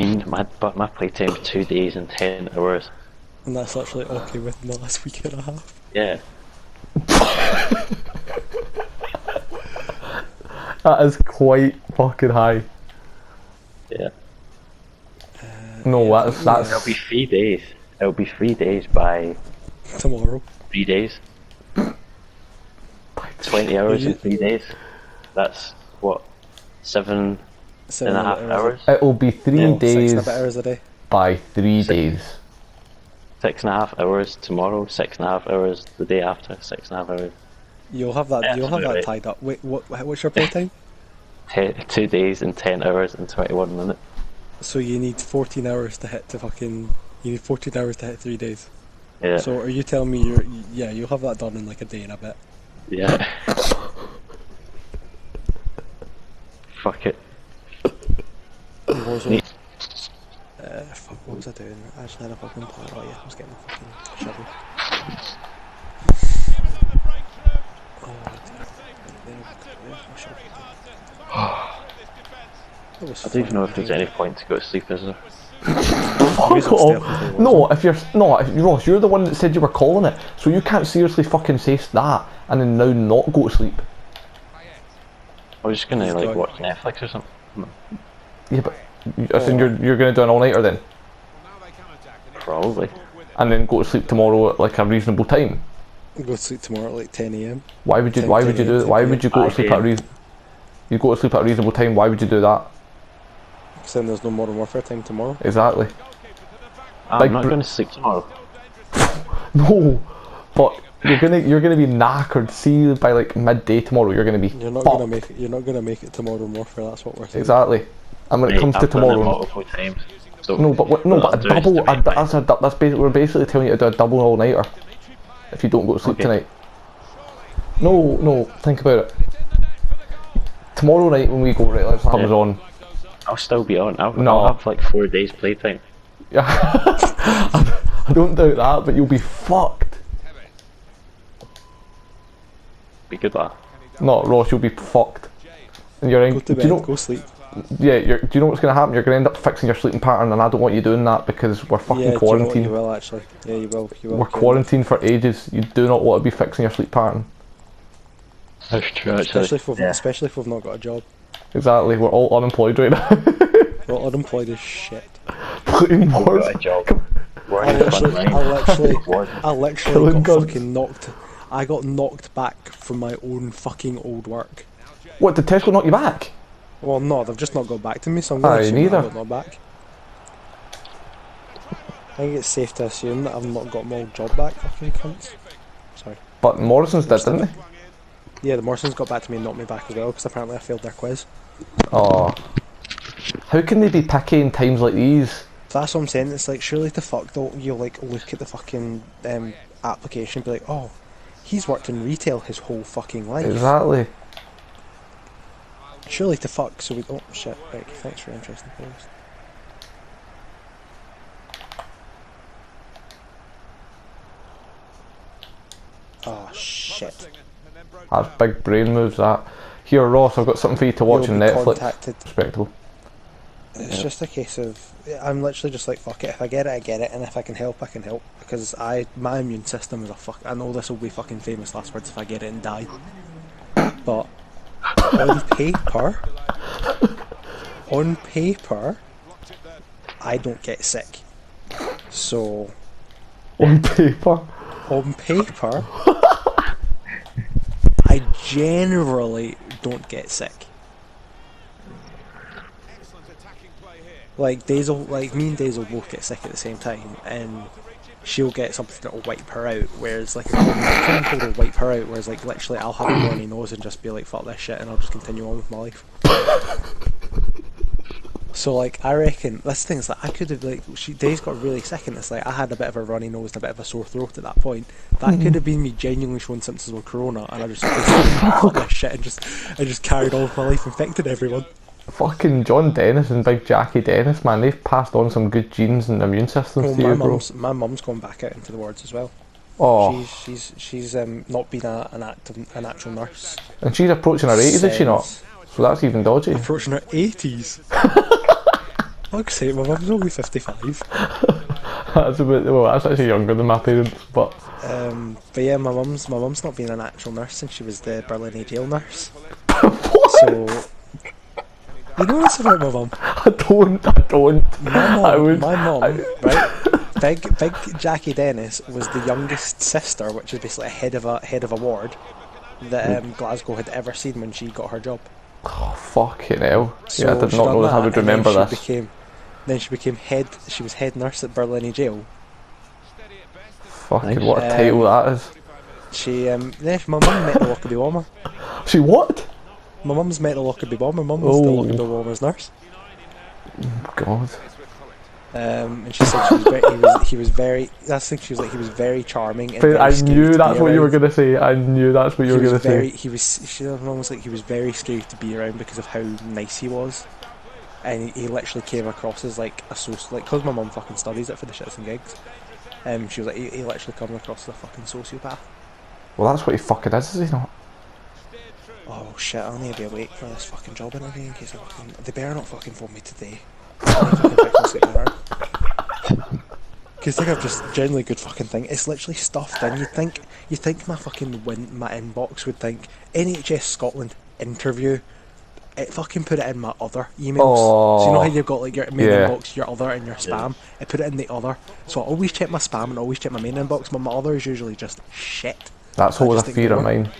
behind. My playtime's 2 days and 10 hours. And that's actually okay within the last week and a half. Yeah. That is quite fucking high. Yeah. No, yeah, that's. It'll be 3 days. It'll be 3 days by Tomorrow. 3 days. 20 hours in 3 days. That's what, 7 and a half hours? It'll be 3 days 6.5 hours a day. by 3 days. 6.5 hours tomorrow, 6.5 hours the day after, 6.5 hours. You'll have that. You'll have that Absolutely. tied up. Wait, what's your playtime? 2 days and 10 hours and 21 minutes. So you need 14 hours to hit to fucking. You need 14 hours to hit 3 days. Yeah. So are you telling me you'll have that done in like a day and a bit? Yeah. Fuck it. Warzone. Fuck, what was I doing? I actually had a fucking plan. Oh yeah, I was getting a fucking shovel. I don't even know if there's any point to go to sleep, is there? Fuck off. No, Ross, you're the one that said you were calling it, so you can't seriously fucking say that and then now not go to sleep. I was just gonna like watch Netflix or something. Yeah, but I think you're gonna do an all-nighter then, Probably. and then go to sleep tomorrow at like a reasonable time. Go to sleep tomorrow at like 10 AM. Why would you? 10, Why would you do it? Why would you go to sleep at a reason? You go to sleep at a reasonable time. Why would you do that? Because then there's no Modern Warfare time tomorrow. Exactly. I'm not gonna sleep tomorrow. No, but you're gonna be knackered. See, by like midday tomorrow, you're gonna be. You're not fucked. gonna make it. You're not gonna make it to Modern Warfare. That's what we're saying. Exactly. And when it comes to I've done it tomorrow, multiple times. So no, but what, no, what but a I'll do is double. divide by- That's basically we're basically telling you to do a double all-nighter if you don't go to sleep Okay. tonight. No, think about it. Tomorrow night when we go, right, let's comes on. I'll still be on. No. I'll have like 4 days playtime. Yeah, I don't doubt that, but you'll be fucked. Be good laugh. No, Ross, you'll be fucked. And you're in. Go to Do you bed. know? Go sleep. Yeah, do you know what's going to happen? You're going to end up fixing your sleeping pattern, and I don't want you doing that because we're fucking Yeah, do you know what? quarantined. You will actually. Yeah, you will. You will. We're quarantined for ages. You do not want to be fixing your sleep pattern. That's true, actually. Especially if we've not got a job. Exactly, we're all unemployed right now. We're unemployed as shit. Playing I've wars. got a job. I Working literally, front I line. literally Killing got guns. fucking knocked. I got knocked back from my own fucking old work. What, did Tesco knock you back? Well, no, they've just not got back to me, so I'm going to assume neither. that I got knocked back. I think it's safe to assume that I've not got my old job back, fucking cunts. Sorry. But Morrison's did, didn't they? Yeah, the Morrisons got back to me and knocked me back as well, because apparently I failed their quiz. Oh. How can they be picky in times like these? That's what I'm saying, it's like, surely the fuck don't you like look at the fucking application and be like, oh, he's worked in retail his whole fucking life. Exactly. Surely to fuck, so we oh shit, right, thanks for your interesting post. Oh shit. That's big brain moves, that. Here, Ross, I've got something for you to watch You'll on be Netflix. contacted. Respectable. It's just a case of I'm literally just like fuck it. If I get it, I get it, and if I can help, I can help. Because my immune system is a fuck. I know this will be fucking famous last words if I get it and die. But on paper, I don't get sick. So On paper. on paper, I generally don't get sick. Like Daisy, like me and Daisy will both get sick at the same time, and she'll get something that'll wipe her out. Whereas like a common cold will wipe her out. Whereas like literally, I'll have a runny nose and just be like, "Fuck this shit," and I'll just continue on with my life. So like, I reckon this thing's like I could have like Daisy got really sick, and it's like I had a bit of a runny nose and a bit of a sore throat at that point. That could have been me genuinely showing symptoms of corona, and I just fuck this shit and just carried on with my life, infected everyone. Fucking John Dennis and Big Jackie Dennis, man, they've passed on some good genes and immune systems Oh, to you, bro. my mum's gone back out into the wards as well. Oh, She's not been an actual nurse. and she's approaching her 80s, is she not? Since So that's even dodgy. approaching her 80s. Fuck's sake, my mum's only 55. That's a bit. Well, that's actually younger than my parents, but. But yeah, my mum's not been an actual nurse since she was the Berlin jail nurse. What? So you know this about my mum? I don't. My mum, right? Big Jackie Dennis was the youngest sister, which is basically head of a ward that Glasgow had ever seen when she got her job. Oh, fucking hell. So yeah, I did she not done know this. I that, would and then remember she this. Then she became head. She was head nurse at Berlin jail. Fucking what a title that is. Yeah, my mum met the Lockerbie Bomber. She what? My mum's met the Lockerbie Bomber. My mum was the Lockerbie Bomber's nurse. God. And she said he was very. That's the thing. She was like he was very charming. And I very knew that's what around. you were gonna say. I knew that's what you were gonna say. She was like he was very scary to be around because of how nice he was, and he literally came across as like a because my mum fucking studies it for the shits and gigs. She was like he literally comes across as a fucking sociopath. Well, that's what he fucking is he not? Oh shit! I'll need to be awake for this fucking job interview in case they better not fucking phone me today. Because I think I've just generally good fucking thing. It's literally stuffed in. You think my fucking my inbox would think NHS Scotland interview. It fucking put it in my other emails. Oh, so you know how you've got like your main inbox, your other, and your spam. It put it in the other. So I always check my spam and always check my main inbox. But my other is usually just shit. That's always a fear of mine.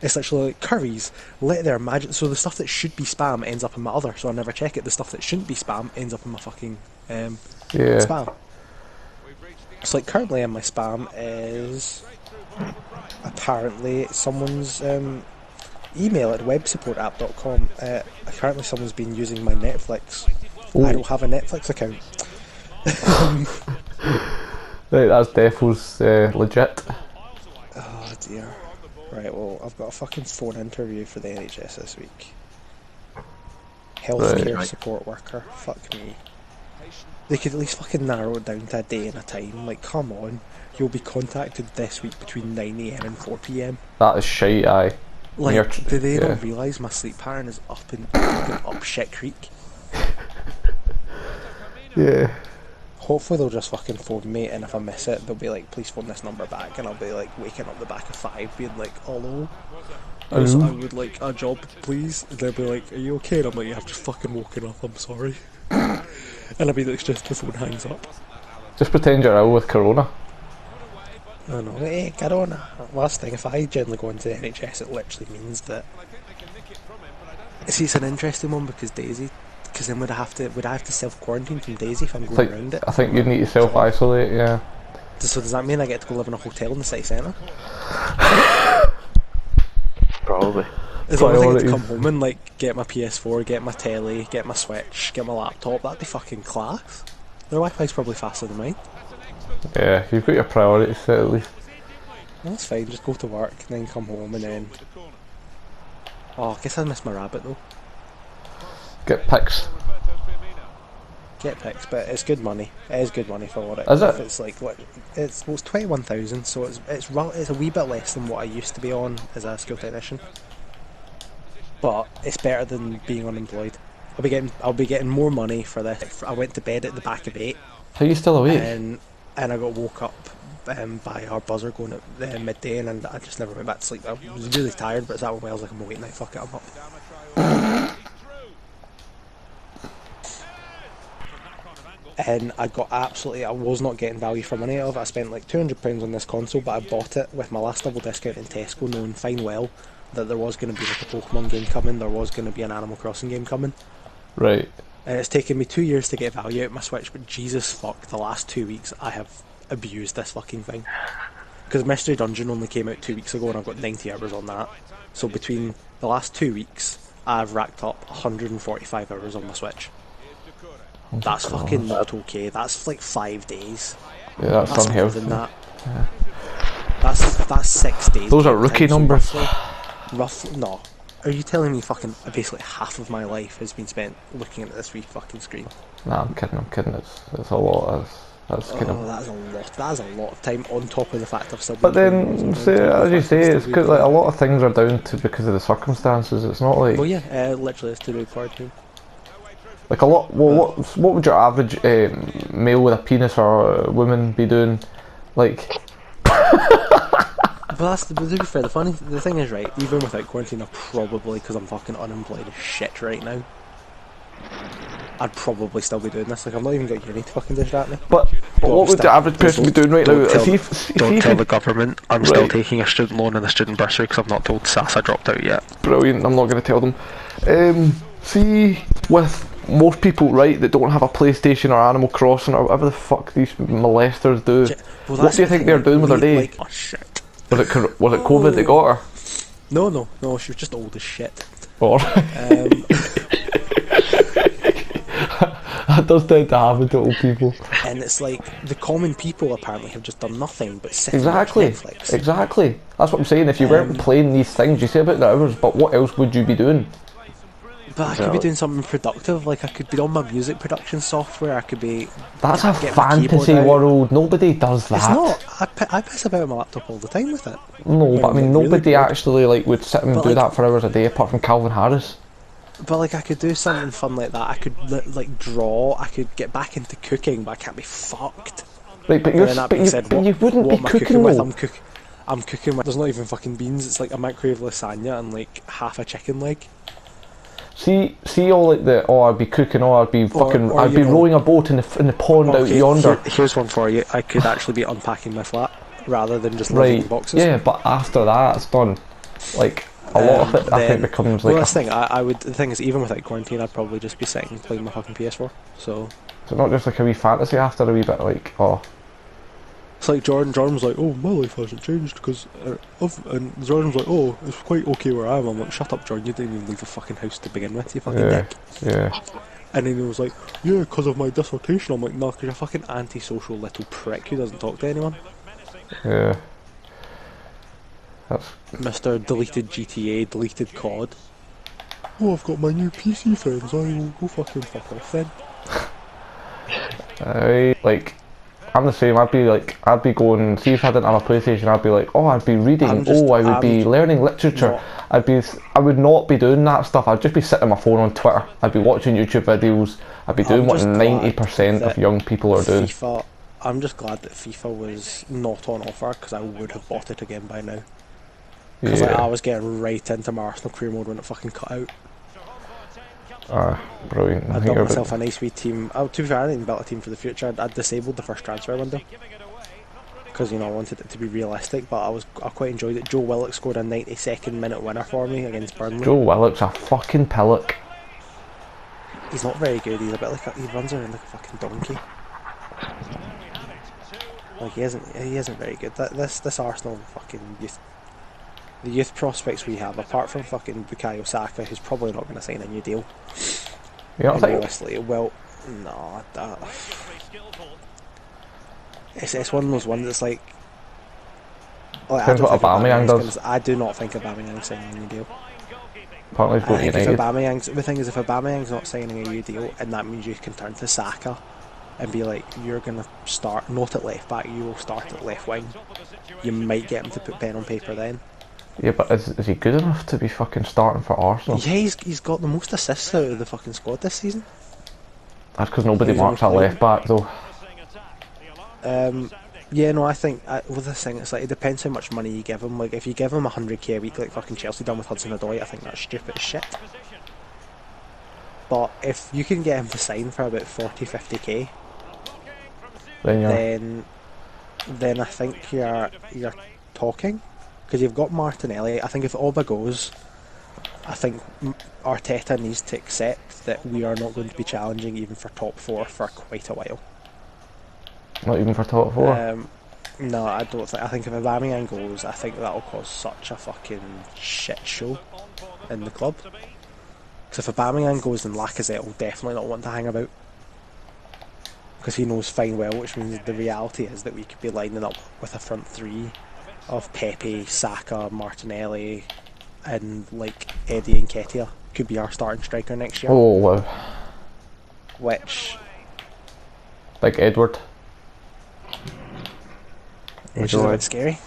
It's literally like curries. Let their magic. So the stuff that should be spam ends up in my other. So I never check it. The stuff that shouldn't be spam ends up in my fucking spam. So like currently in my spam is apparently someone's email at websupportapp.com. Apparently someone's been using my Netflix. Ooh. I don't have a Netflix account. Right, that's defos legit. Oh dear. Right, well, I've got a fucking phone interview for the NHS this week. Healthcare support worker. Fuck me. They could at least fucking narrow it down to a day and a time. Like, come on. You'll be contacted this week between 9 AM and 4 PM. That is shite, aye. Like, do they not realise my sleep pattern is up shit creek? Yeah. Hopefully they'll just fucking phone me, and if I miss it, they'll be like, please phone this number back, and I'll be like waking up the back of 5 being like, hello? Yes, I would like a job, please. And they'll be like, are you okay? And I'm like, yeah, I've just fucking woken up, I'm sorry. And I'll be like, just the phone hangs up. Just pretend you're ill with corona. I know, hey, corona. Last thing, if I generally go into the NHS, it literally means that... See, it's an interesting one because then would I have to self-quarantine from Daisy if I'm going around it? I think you'd need to self-isolate, yeah. So does that mean I get to go live in a hotel in the city centre? Probably. As long as I get to come home and like get my PS4, get my telly, get my Switch, get my laptop, that'd be fucking class. Their Wi-Fi's probably faster than mine. Yeah, you've got your priorities set at least. That's fine, just go to work and then come home and then... Oh, I guess I missed my rabbit though. Get pics. Get pics, but it's good money. It is good money for what it is. It? It's like it's 21,000, so it's a wee bit less than what I used to be on as a school technician. But it's better than being unemployed. I'll be getting more money for this. I went to bed at the back of 8. Are you still awake? And I got woke up by our buzzer going at midday, and I just never went back to sleep. I was really tired, but it's that one where I was like, I'm awake now, fuck it, I'm up. And I was not getting value for money out of it. I spent like £200 on this console, but I bought it with my last double discount in Tesco, knowing fine well that there was going to be like a Pokemon game coming, there was going to be an Animal Crossing game coming. Right. And it's taken me 2 years to get value out of my Switch, but Jesus fuck, the last 2 weeks I have abused this fucking thing. Because Mystery Dungeon only came out 2 weeks ago and I've got 90 hours on that. So between the last 2 weeks, I've racked up 145 hours on my Switch. That's fucking not okay. That's like 5 days. Yeah, that's unhealthy. More than that. Yeah. That's 6 days. Those are rookie numbers. Roughly, no. Are you telling me fucking basically half of my life has been spent looking at this wee fucking screen? Nah, I'm kidding. It's a lot. That's kind of... That is a lot. That is a lot of time on top of the fact I've still been... But then, as you say, it's because like a lot of things are down to because of the circumstances. It's not like... Well, yeah, literally it's to do with quarantine. Like a lot. Well, what would your average male with a penis or a woman be doing? Like. But to be fair, the thing is, right, even without quarantine, I probably, because I'm fucking unemployed as shit right now, I'd probably still be doing this. Like, I've not even got uni to fucking distract me. But what would the average person be doing right now? Don't tell the government I'm still taking a student loan and a student bursary because I've not told SAS I dropped out yet. Brilliant, I'm not going to tell them. See, with most people, right, that don't have a PlayStation or Animal Crossing or whatever the fuck these molesters do, what do you think they're doing with their day? Like, oh shit. Was it COVID that got her? No, she was just old as shit. Or that does tend to happen to old people. And it's like, the common people apparently have just done nothing but sit Exactly. and watch Netflix. Exactly. That's what I'm saying. If you weren't playing these things, you say about the hours, but what else would you be doing? But I could be doing something productive, like I could be on my music production software, I could be... That's a fantasy world, nobody does that. It's not, I piss about my laptop all the time with it. No, but I mean, nobody really actually like would sit and do that for hours a day apart from Calvin Harris. But like I could do something fun like that, I could like draw, I could get back into cooking, but I can't be fucked. Right, but you wouldn't be cooking though. I'm cooking with, there's not even fucking beans, it's like a microwave lasagna and like half a chicken leg. See all like I'd be cooking, I'd be fucking, I'd be rowing a boat in the pond out yonder. Here's one for you. I could actually be unpacking my flat rather than just living in boxes. Yeah, but after that's done, like a lot of it, I think becomes like. Well, that's the thing. I would. The thing is, even without quarantine, I'd probably just be sitting playing my fucking PS4. So. It's not just like a wee fantasy after a wee bit, like It's like Jordan was like, oh, my life hasn't changed because and Jordan was like, oh, it's quite okay where I am. I'm like, shut up, Jordan, you didn't even leave the fucking house to begin with, you fucking dick. Yeah. And then he was like, yeah, because of my dissertation. I'm like, no, because you're a fucking antisocial little prick who doesn't talk to anyone. Yeah. That's... Mr. Deleted GTA, deleted COD. Oh, I've got my new PC friends, I will go fucking fuck off then. I'm the same. I'd be going. See, if I didn't have a PlayStation, I'd be like, oh, I'd be reading. I would be learning literature. I would not be doing that stuff. I'd just be sitting on my phone on Twitter. I'd be watching YouTube videos. I'd be doing what 90% of young people are doing. I'm just glad that FIFA was not on offer because I would have bought it again by now. Because I was getting right into my Arsenal career mode when it fucking cut out. Brilliant. I built myself a nice wee team. To be fair, I didn't build a team for the future. I disabled the first transfer window because I wanted it to be realistic. But I quite enjoyed it. Joe Willock scored a 92nd minute winner for me against Burnley. Joe Willock's a fucking pillock. He's not very good. He's a bit like he runs around like a fucking donkey. Like he isn't very good. This Arsenal fucking youth. The youth prospects we have, apart from fucking Bukayo Saka, who's probably not going to sign a new deal. Yeah, well, no, it's one of those ones that's like. Depends what Aubameyang does. I do not think Aubameyang's signing a new deal. Apparently, he's going to the thing is, if Aubameyang's not signing a new deal, and that means you can turn to Saka and be like, you're going to start not at left back, you will start at left wing. You might get him to put pen on paper then. Yeah, but is he good enough to be fucking starting for Arsenal? Yeah, he's got the most assists out of the fucking squad this season. That's because nobody marks that left back though. Yeah, no, I think with this thing, it's like it depends how much money you give him. Like if you give him 100k a week, like fucking Chelsea done with Hudson-Odoi, I think that's stupid as shit. But if you can get him to sign for about 40-50k, then I think you're talking. Because you've got Martinelli. I think if Oba goes, I think Arteta needs to accept that we are not going to be challenging even for top 4 for quite a while. Not even for top 4? No, I don't think. I think if Aubameyang goes, I think that'll cause such a fucking shit show in the club. Because if Aubameyang goes, then Lacazette will definitely not want to hang about. Because he knows fine well, which means the reality is that we could be lining up with a front 3 of Pepe, Saka, Martinelli, and like Eddie Nketiah could be our starting striker next year. Oh wow! Which, like Edward, which is a bit scary.